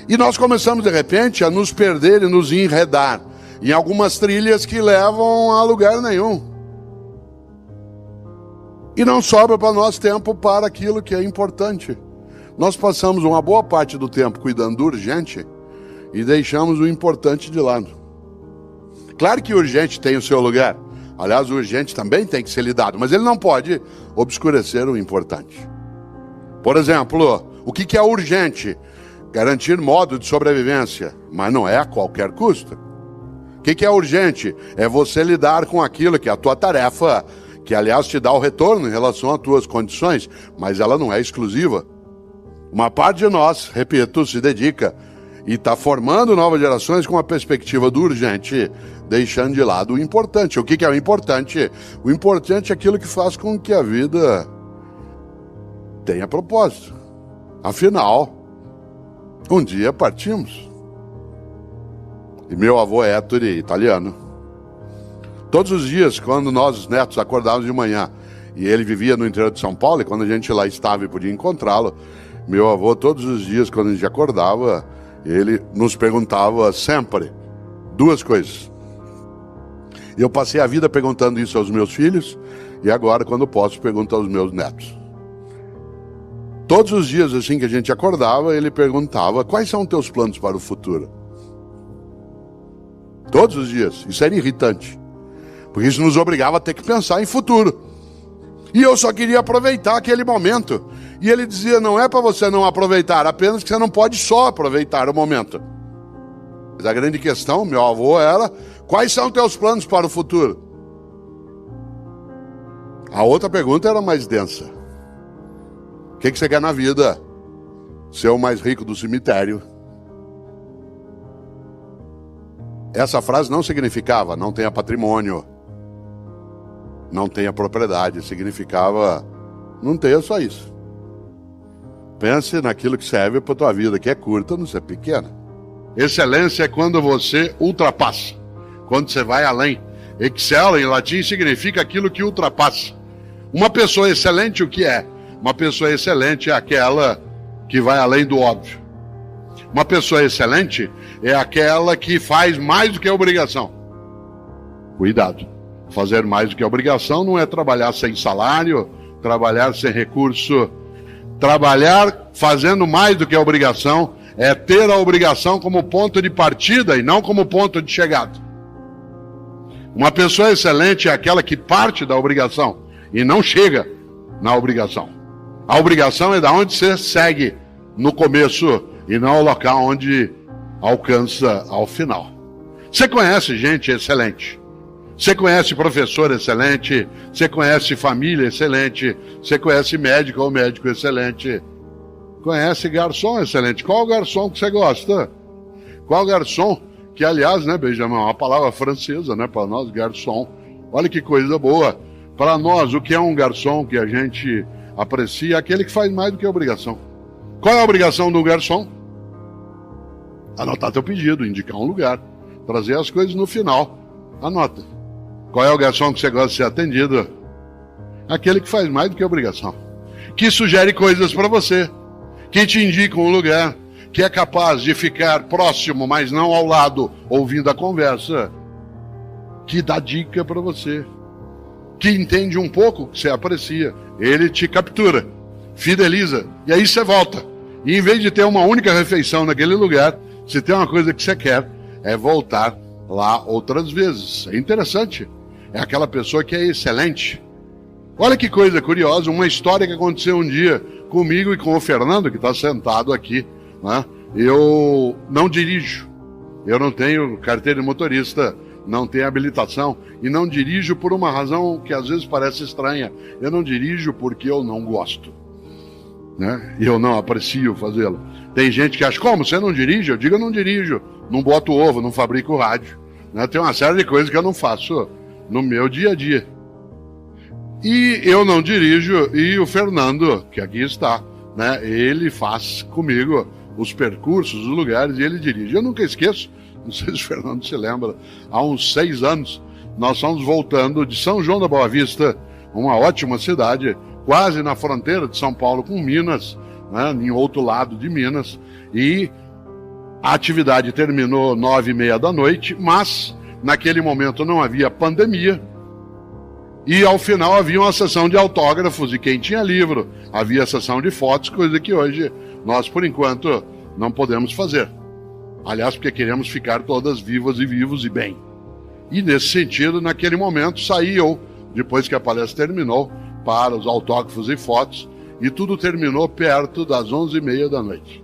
E nós começamos, de repente, a nos perder e nos enredar em algumas trilhas que levam a lugar nenhum. E não sobra para nós tempo para aquilo que é importante. Nós passamos uma boa parte do tempo cuidando do urgente e deixamos o importante de lado. Claro que o urgente tem o seu lugar. Aliás, o urgente também tem que ser lidado, mas ele não pode obscurecer o importante. Por exemplo, o que é urgente? Garantir modo de sobrevivência, mas não é a qualquer custo. O que é urgente? É você lidar com aquilo que é a tua tarefa, que aliás te dá o retorno em relação às tuas condições, mas ela não é exclusiva. Uma parte de nós, repito, se dedica e está formando novas gerações com a perspectiva do urgente, deixando de lado o importante. O que é o importante? O importante é aquilo que faz com que a vida tenha propósito. Afinal, um dia partimos. E meu avô Ettore, italiano, todos os dias, quando nós, os netos, acordávamos de manhã, e ele vivia no interior de São Paulo, e quando a gente lá estava e podia encontrá-lo, meu avô, todos os dias, quando a gente acordava, ele nos perguntava sempre duas coisas. Eu passei a vida perguntando isso aos meus filhos, e agora, quando posso, pergunto aos meus netos. Todos os dias, assim que a gente acordava, ele perguntava: quais são os teus planos para o futuro? Todos os dias. Isso era irritante, porque isso nos obrigava a ter que pensar em futuro. E eu só queria aproveitar aquele momento. E ele dizia: não é para você não aproveitar, apenas que você não pode só aproveitar o momento. Mas a grande questão, meu avô, era: quais são os teus planos para o futuro? A outra pergunta era mais densa: o que você quer na vida? Ser o mais rico do cemitério? Essa frase não significava não tenha patrimônio, não tenha propriedade. Significava não tenha só isso. Pense naquilo que serve para a tua vida, que é curta, não ser pequena. Excelência é quando você ultrapassa, quando você vai além. Excel em latim significa aquilo que ultrapassa. Uma pessoa excelente, o que é? Uma pessoa excelente é aquela que vai além do óbvio. Uma pessoa excelente é aquela que faz mais do que a obrigação. Cuidado. Fazer mais do que a obrigação não é trabalhar sem salário, trabalhar sem recurso. Trabalhar fazendo mais do que a obrigação é ter a obrigação como ponto de partida e não como ponto de chegada. Uma pessoa excelente é aquela que parte da obrigação e não chega na obrigação. A obrigação é da onde você segue no começo e não o local onde alcança ao final. Você conhece gente excelente. Você conhece professor excelente, você conhece família excelente, você conhece médico ou médico excelente, conhece garçom excelente. Qual garçom que você gosta? Qual garçom? Que, aliás, né, Benjamin, é uma palavra francesa, né, para nós, garçom. Olha que coisa boa. Para nós, o que é um garçom que a gente aprecia? Aquele que faz mais do que a obrigação. Qual é a obrigação do garçom? Anotar teu pedido, indicar um lugar, trazer as coisas no final. Anota. Qual é o garçom que você gosta de ser atendido? Aquele que faz mais do que a obrigação. Que sugere coisas para você. Que te indica um lugar. Que é capaz de ficar próximo, mas não ao lado, ouvindo a conversa. Que dá dica para você. Que entende um pouco o que você aprecia. Ele te captura, fideliza. E aí você volta. E em vez de ter uma única refeição naquele lugar, se tem uma coisa que você quer, é voltar lá outras vezes. É interessante. É aquela pessoa que é excelente. Olha que coisa curiosa, uma história que aconteceu um dia comigo e com o Fernando, que está sentado aqui, né? Eu não dirijo. Eu não tenho carteira de motorista, não tenho habilitação e não dirijo por uma razão que às vezes parece estranha. Eu não dirijo porque eu não gosto, né? E eu não aprecio fazê-lo. Tem gente que acha: como, você não dirige? Eu digo: eu não dirijo, não boto ovo, não fabrico rádio, né? Tem uma série de coisas que eu não faço no meu dia a dia. E eu não dirijo, e o Fernando, que aqui está, né? Ele faz comigo os percursos, os lugares, e ele dirige. Eu nunca esqueço, não sei se o Fernando se lembra, há uns 6 anos, nós estamos voltando de São João da Boa Vista, uma ótima cidade, quase na fronteira de São Paulo com Minas, né, em outro lado de Minas, e A atividade terminou 9h30 da noite, mas naquele momento não havia pandemia. E ao final havia uma sessão de autógrafos e quem tinha livro. Havia sessão de fotos, coisa que hoje nós, por enquanto, não podemos fazer. Aliás, porque queremos ficar todas vivas e vivos e bem. E nesse sentido, naquele momento, saí eu, depois que a palestra terminou, para os autógrafos e fotos, e tudo terminou perto das 11h30 da noite.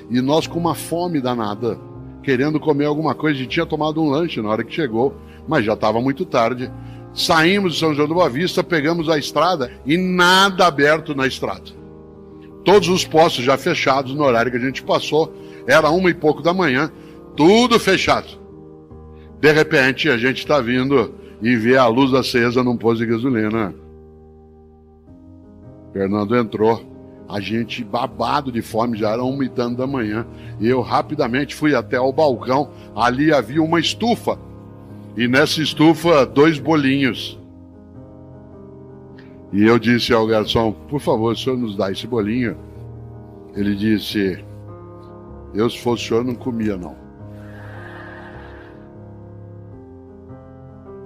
E nós com uma fome danada, querendo comer alguma coisa, e tinha tomado um lanche na hora que chegou, mas já estava muito tarde. Saímos de São João do Boa Vista, pegamos a estrada e nada aberto na estrada. Todos os postos já fechados no horário que a gente passou, era 1h pouco da manhã, tudo fechado. De repente a gente está vindo e vê a luz acesa num posto de gasolina. Fernando entrou, a gente babado de fome, já era 1h30 da manhã, e eu rapidamente fui até o balcão, ali havia uma estufa, e nessa estufa 2 bolinhos. E eu disse ao garçom, por favor, o senhor nos dá esse bolinho? Ele disse, eu se fosse o senhor não comia não.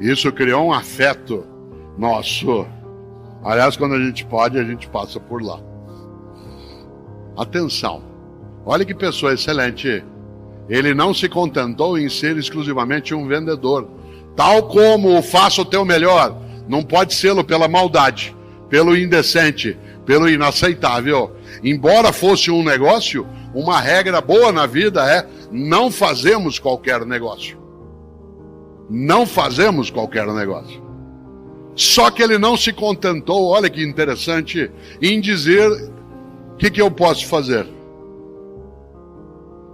Isso criou um afeto nosso. Aliás, quando a gente pode, a gente passa por lá. Atenção, olha que pessoa excelente. Ele não se contentou em ser exclusivamente um vendedor. Tal como o faça o teu melhor, não pode sê-lo pela maldade, pelo indecente, pelo inaceitável. Embora fosse um negócio, uma regra boa na vida é não fazemos qualquer negócio. Não fazemos qualquer negócio. Só que ele não se contentou, olha que interessante, em dizer o que eu posso fazer.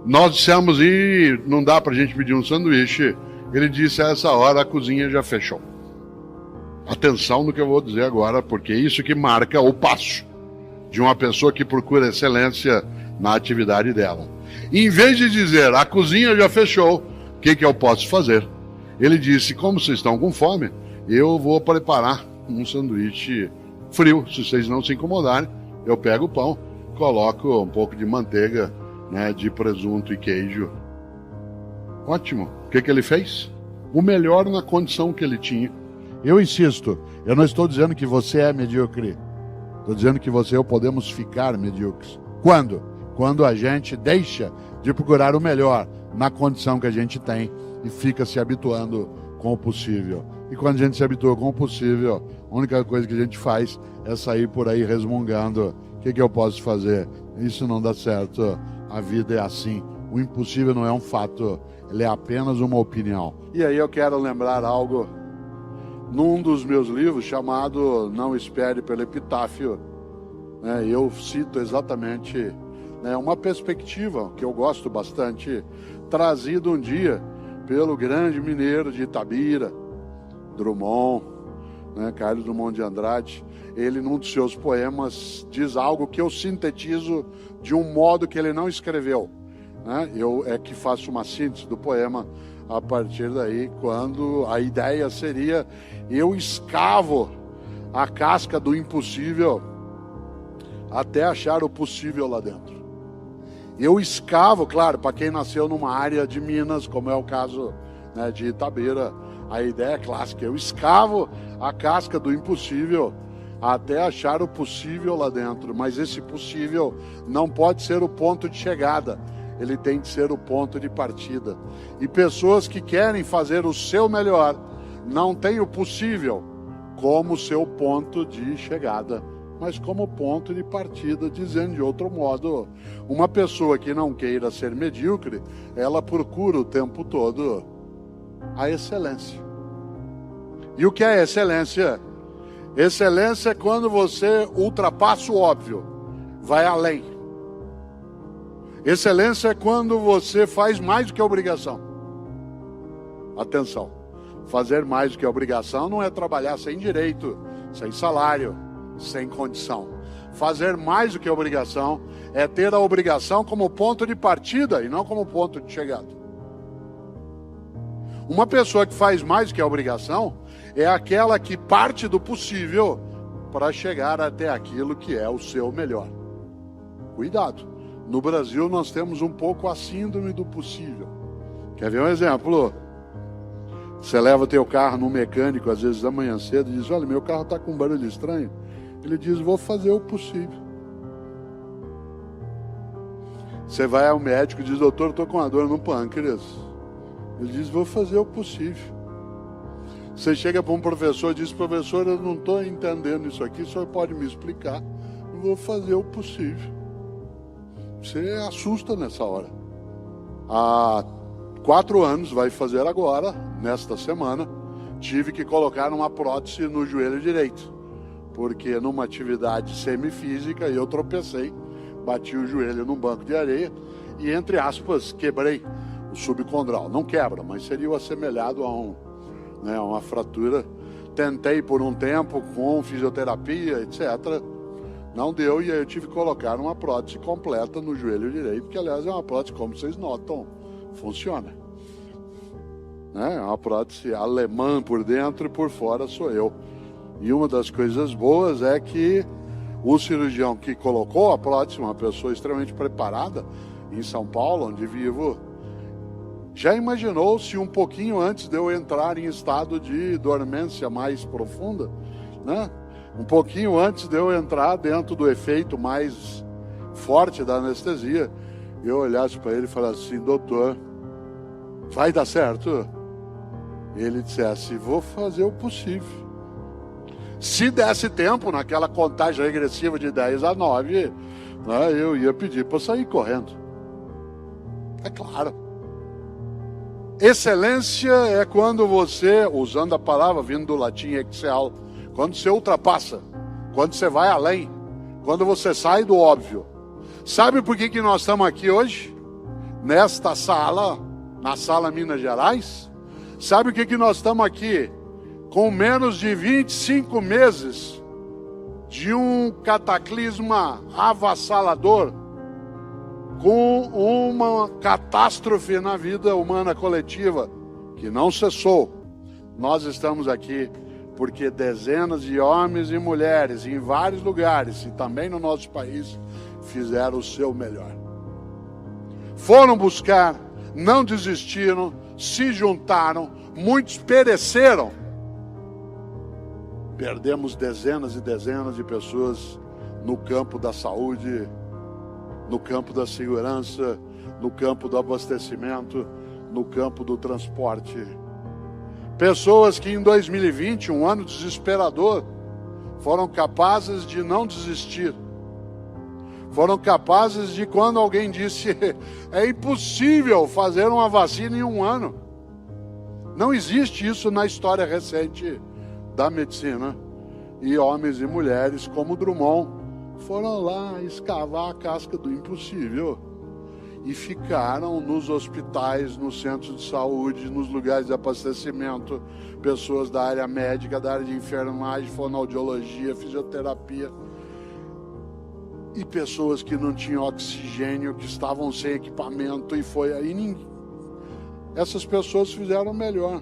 Nós dissemos, e não dá para a gente pedir um sanduíche. Ele disse, a essa hora a cozinha já fechou. Atenção no que eu vou dizer agora, porque é isso que marca o passo de uma pessoa que procura excelência na atividade dela. Em vez de dizer, a cozinha já fechou, o que eu posso fazer? Ele disse, como vocês estão com fome, eu vou preparar um sanduíche frio, se vocês não se incomodarem. Eu pego o pão, coloco um pouco de manteiga, né, de presunto e queijo. Ótimo. O que ele fez? O melhor na condição que ele tinha. Eu insisto, eu não estou dizendo que você é medíocre. Estou dizendo que você e eu podemos ficar medíocres. Quando? Quando a gente deixa de procurar o melhor na condição que a gente tem e fica se habituando com o possível. E quando a gente se habitua com o possível, a única coisa que a gente faz é sair por aí resmungando. O que eu posso fazer? Isso não dá certo. A vida é assim. O impossível não é um fato, ele é apenas uma opinião. E aí eu quero lembrar algo num dos meus livros chamado Não Espere pelo Epitáfio. Eu cito exatamente uma perspectiva que eu gosto bastante, trazida um dia pelo grande mineiro de Itabira, Drummond, Carlos Drummond de Andrade. Ele, num dos seus poemas, diz algo que eu sintetizo de um modo que ele não escreveu. Eu é que faço uma síntese do poema a partir daí, quando a ideia seria, eu escavo a casca do impossível até achar o possível lá dentro. Eu escavo, claro, para quem nasceu numa área de Minas, como é o caso de Itabira, a ideia é clássica, eu escavo a casca do impossível até achar o possível lá dentro, mas esse possível não pode ser o ponto de chegada, ele tem que ser o ponto de partida. E pessoas que querem fazer o seu melhor não têm o possível como seu ponto de chegada, mas como ponto de partida. Dizendo de outro modo, uma pessoa que não queira ser medíocre, ela procura o tempo todo a excelência. E o que é excelência? Excelência é quando você ultrapassa o óbvio, vai além. Excelência é quando você faz mais do que a obrigação. Atenção, fazer mais do que a obrigação não é trabalhar sem direito, sem salário, sem condição. Fazer mais do que a obrigação é ter a obrigação como ponto de partida e não como ponto de chegada. Uma pessoa que faz mais do que a obrigação é aquela que parte do possível para chegar até aquilo que é o seu melhor. Cuidado, No Brasil nós temos um pouco a síndrome do possível. Quer ver um exemplo? Você leva teu carro no mecânico, às vezes da manhã cedo, e diz, olha, meu carro está com um barulho estranho. Ele diz, vou fazer o possível. Você vai ao médico e diz, doutor, estou com uma dor no pâncreas. Ele diz, vou fazer o possível. Você chega para um professor e diz, professor, eu não estou entendendo isso aqui, o senhor pode me explicar? Eu vou fazer o possível. Você assusta nessa hora. Há 4 anos, vai fazer agora, nesta semana, tive que colocar uma prótese no joelho direito, porque numa atividade semifísica eu tropecei, bati o joelho num banco de areia e, entre aspas, quebrei o subcondral. Não quebra, mas seria o assemelhado a uma fratura. Tentei por um tempo com fisioterapia, etc. Não deu, e aí eu tive que colocar uma prótese completa no joelho direito, que aliás é uma prótese, como vocês notam, funciona. É uma prótese alemã por dentro e por fora sou eu. E uma das coisas boas é que o cirurgião que colocou a prótese, uma pessoa extremamente preparada, em São Paulo, onde vivo, já imaginou se um pouquinho antes de eu entrar em estado de dormência mais profunda, né? Um pouquinho antes de eu entrar dentro do efeito mais forte da anestesia, eu olhasse para ele e falasse assim, doutor, vai dar certo? Ele dissesse, vou fazer o possível. Se desse tempo, naquela contagem regressiva de 10 a 9, né, eu ia pedir para sair correndo. É claro. Excelência é quando você, usando a palavra vindo do latim excel, quando você ultrapassa, quando você vai além, quando você sai do óbvio. Sabe por que nós estamos aqui hoje? Nesta sala, na sala Minas Gerais? Sabe o que nós estamos aqui? Com menos de 25 meses de um cataclisma avassalador, com uma catástrofe na vida humana coletiva que não cessou. Nós estamos aqui porque dezenas de homens e mulheres em vários lugares e também no nosso país fizeram o seu melhor. Foram buscar, não desistiram, se juntaram, muitos pereceram. Perdemos dezenas e dezenas de pessoas no campo da saúde, no campo da segurança, no campo do abastecimento, no campo do transporte. Pessoas que em 2020, um ano desesperador, foram capazes de não desistir. Foram capazes de, quando alguém disse, é impossível fazer uma vacina em um ano. Não existe isso na história recente da medicina. E homens e mulheres como Drummond foram lá escavar a casca do impossível e ficaram nos hospitais, nos centros de saúde, nos lugares de abastecimento, pessoas da área médica, da área de enfermagem, fonoaudiologia, fisioterapia, e pessoas que não tinham oxigênio, que estavam sem equipamento, e foi aí. Essas pessoas fizeram melhor.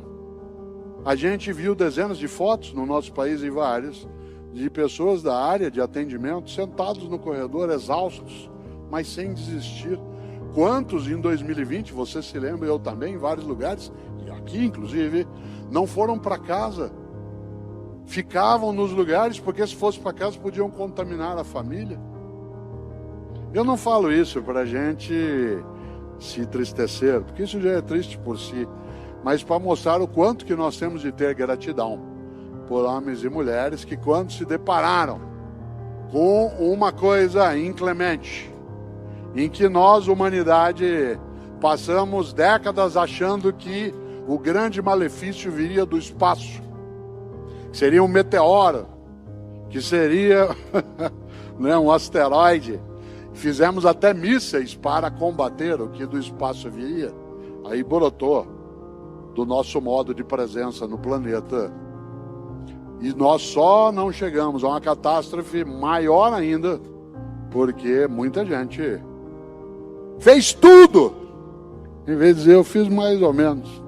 A gente viu dezenas de fotos no nosso país, em vários, de pessoas da área de atendimento sentados no corredor, exaustos, mas sem desistir. Quantos em 2020, você se lembra, eu também, em vários lugares, e aqui inclusive, não foram para casa. Ficavam nos lugares, porque se fosse para casa podiam contaminar a família. Eu não falo isso para a gente se entristecer, porque isso já é triste por si, mas para mostrar o quanto que nós temos de ter gratidão por homens e mulheres que, quando se depararam com uma coisa inclemente, em que nós, humanidade, passamos décadas achando que o grande malefício viria do espaço, que seria um meteoro, que seria né, um asteroide. Fizemos até mísseis para combater o que do espaço viria. Aí brotou do nosso modo de presença no planeta. E nós só não chegamos a uma catástrofe maior ainda, porque muita gente fez tudo, em vez de dizer, eu fiz mais ou menos.